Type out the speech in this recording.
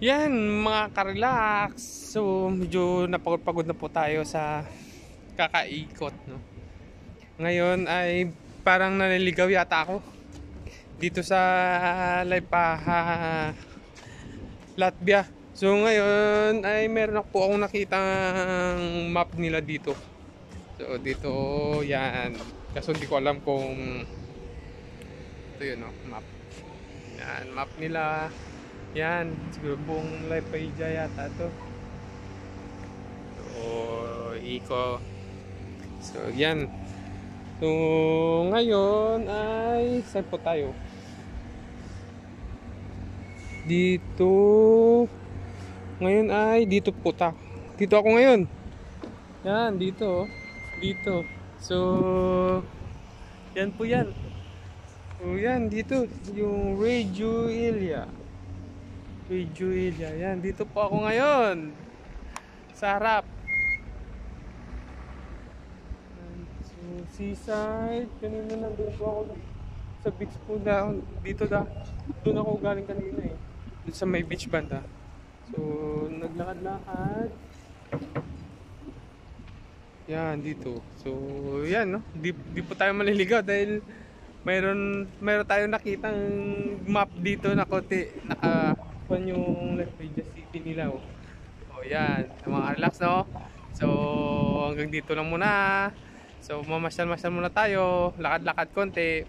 Yan mga ka-relax. So medyo napagod-pagod na po tayo sa kakaikot, no. Ngayon ay parang naliligaw yata ako dito sa Laipaha, Latvia. So ngayon ay meron ako po akong nakitang map nila dito. So dito yan. Kaso hindi ko alam kung ito yun, no, map. Yan, map nila. Yan, siguro buong Laipaja yata to. So, Iko. So, yan. So, ngayon ay saan po tayo? Dito. Ngayon ay dito po ta. Dito ako ngayon. Yan, dito. Dito. So, yan po yan. So, yan, dito. Yung Radio Ilia. Radio Ilia. Yan, dito po ako ngayon. Sa harap. So, seaside. Kanina nandun po ako sa beach po na. Dito da. Doon ako galing kanina eh. Doon sa may beach banda. So, naglakad-lakad. Yan, dito. So, yan, no? Di po tayo maliligaw dahil mayroon tayong nakitang map dito na kote. Naka-pan yung Las Vegas City nila, oh. So, yan. Mga relax, no? So, hanggang dito lang muna. So, mamasyal-masyal muna tayo. Lakad-lakad konti.